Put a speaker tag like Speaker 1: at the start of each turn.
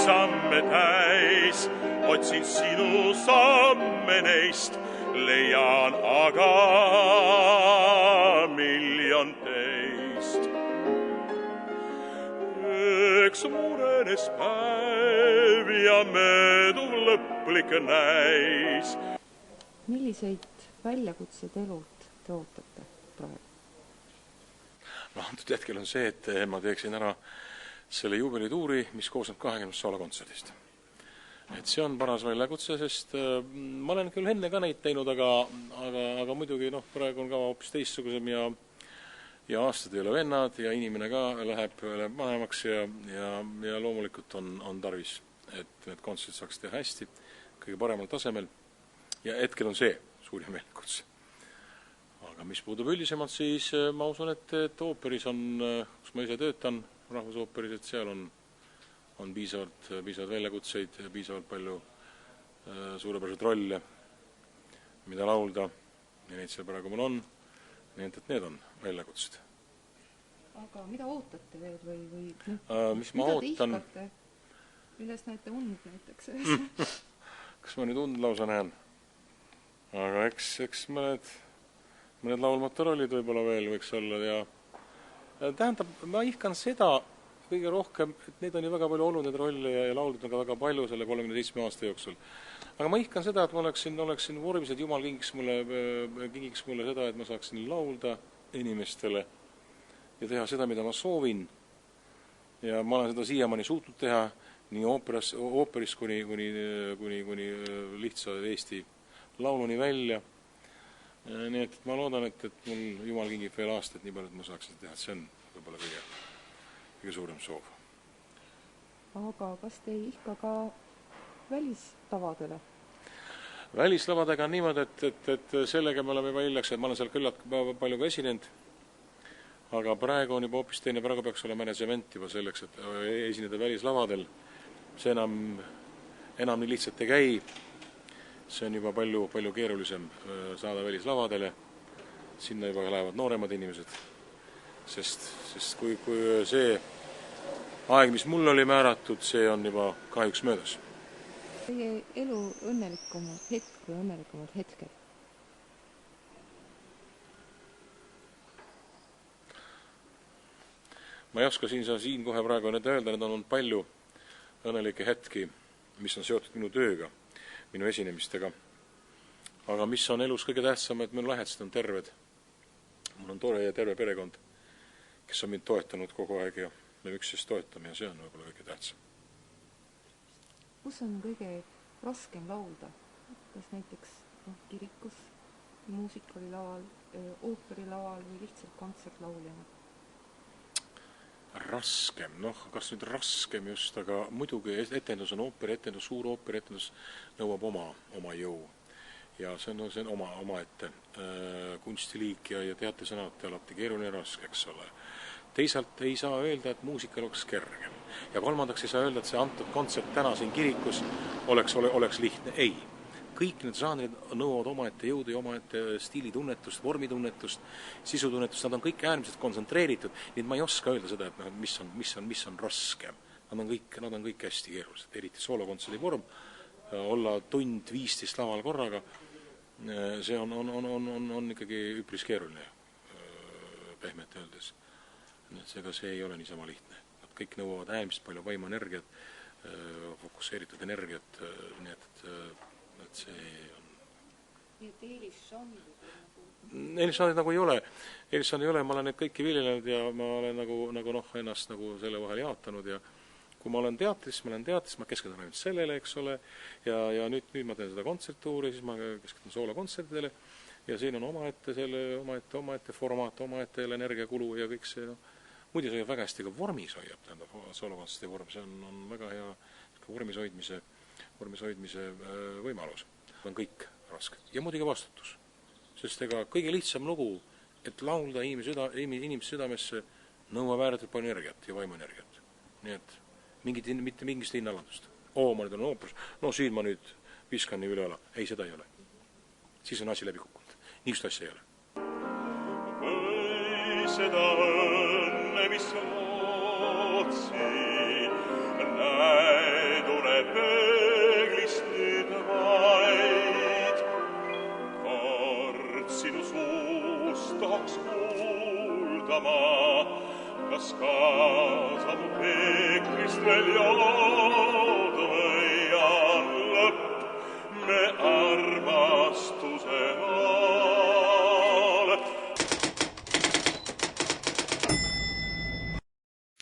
Speaker 1: samme täis, otsin sinu samme neist, leian aga miljon teist. Üks murenes päev ja mööduv lõplik näis.
Speaker 2: Milliseid väljakutsed elult te ootate praegu?
Speaker 3: Antud hetkel on see, et ma teeksin ära selle juubelituuri, mis koosneb 20 soolokontserdist. Et see on paras väljakutse, sest ma olen küll enne ka neid teinud, aga muidugi praegu on ka hoopis teistsugusem ja aastad ei ole vennad ja inimene ka läheb vanemaks ja loomulikult on tarvis, et need kontserdid saaks teha hästi, kõige paremal tasemel. Ja hetkel on see suurim väljakutse. Aga mis puudub üldisemalt, siis ma usun, et ooperis on, kus ma ise töötan, rahvusooperis, et seal on piisavalt väljakutseid, piisavalt palju suurepäraseid rolle, mida laulda, ja neid seal praegu mul on, nii et need on väljakutsed.
Speaker 2: Aga mida ootate veel või
Speaker 3: mis ma ootan?
Speaker 2: Mida te ihkate? Milles näete und näiteks?
Speaker 3: Kas ma nüüd und lausa näen? Aga eks mõned laulmata rollid võib-olla veel võiks olla ja tähendab, ma ihkan seda kõige rohkem, et neid on ju väga palju olnud neid rolle ja lauldud on ka väga palju selle 37 aasta jooksul. Aga ma ihkan seda, et ma oleksin vormis, et Jumal kingiks mulle seda, et ma saaksin laulda inimestele ja teha seda, mida ma soovin. Ja ma olen seda siiamaani suutnud teha nii ooperis kuni lihtsa Eesti lauluni välja. Nii et ma loodan, et mul Jumal kingib veel aastaid nii palju, et ma saaksin teha, et see on võib-olla kõige suurem soov.
Speaker 2: Aga kas te ei ihka ka välislavadele?
Speaker 3: Välislavadega on niimoodi, et sellega me oleme juba hiljaks, et ma olen seal küllalt palju ka esinenud, aga praegu on juba hoopis teine, praegu peaks olema management juba selleks, et esineda välislavadel. See enam nii lihtsalt ei käi. See on juba palju keerulisem saada välislavadele. Sinna juba lähevad nooremad inimesed. Sest kui see aeg, mis mul oli määratud, see on juba kahjuks möödas.
Speaker 2: Teie elu õnnelikumad hetk või õnnelikumad hetked?
Speaker 3: Ma ei oska siin kohe praegu need öelda, need on palju õnnelikke hetki, mis on seotud minu tööga, minu esinemistega. Aga mis on elus kõige tähtsam, et minu lähedased on terved. Mul on tore ja terve perekond, kes on mind toetanud kogu aeg ja me üksteist toetame ja see on võib-olla kõige tähtsam.
Speaker 2: Kus on kõige raskem laulda? Kas näiteks kirikus, muusikalilaval, ooperilaval või lihtsalt kontsertlauljana?
Speaker 3: Raskem, kas nüüd raskem just, aga muidugi etendus on ooperetendus, suur ooperetendus nõuab oma jõu. Ja see on oma ette kunstiliik ja teatesõnad alati keeruline raske, eks ole. Teisalt ei saa öelda, et muusikal oleks kergem. Ja kolmandaks ei saa öelda, et see antud kontsert täna siin kirikus oleks lihtne. Ei. Kõik need žanrid nõuavad omaette jõudu ja omaette stiilitunnetust, vormitunnetust, sisutunnetust, nad on kõik äärmiselt kontsentreeritud, nii et ma ei oska öelda seda, et mis on raskem. Nad on kõik hästi keerulised, eriti soolokontserdi vorm, olla tund 15 laval korraga, see on ikkagi üpris keeruline, pehmelt öeldes. Seega see ei ole niisama lihtne. Nad kõik nõuavad äärmiselt palju vaimuenergiat, fokusseeritud energiat, nii et see on...
Speaker 2: Nii et
Speaker 3: eelisžanrid nagu ei ole. Eelisžanrid ei ole, ma olen neid kõiki viljelenud ja ma olen ennast selle vahel jaotanud ja kui ma olen teatris, ma keskendun ainult sellele, eks ole, ja nüüd ma teen seda kontserttuuri, siis ma keskendun soolokontsertidele ja siin on omaette formaat, omaette energiakulu ja kõik see, muidu see väga hästi ka vormis hoiab, soolokontserti vorm, see on väga hea vormis hoidmise võimalus. On kõik raske. Ja muidugi vastutus. Sest ega kõige lihtsam lugu, et laulda inimese südamesse nõuab ääretult palju energiat ja vaimuenergiat. Nii et mitte mingist hinnalandust. Ma nüüd olen ooperis. Siin ma nüüd viskan nii üle ala. Ei, seda ei ole. Siis on asi läbi kukkunud. Niisugust asja ei ole.
Speaker 1: Või seda õnne, mis lootsi, näed peeglist nüüd vaid. Kord sinu suust tahaks kuuldama, kas kaasa mu peeglist veel jood või on lõpp me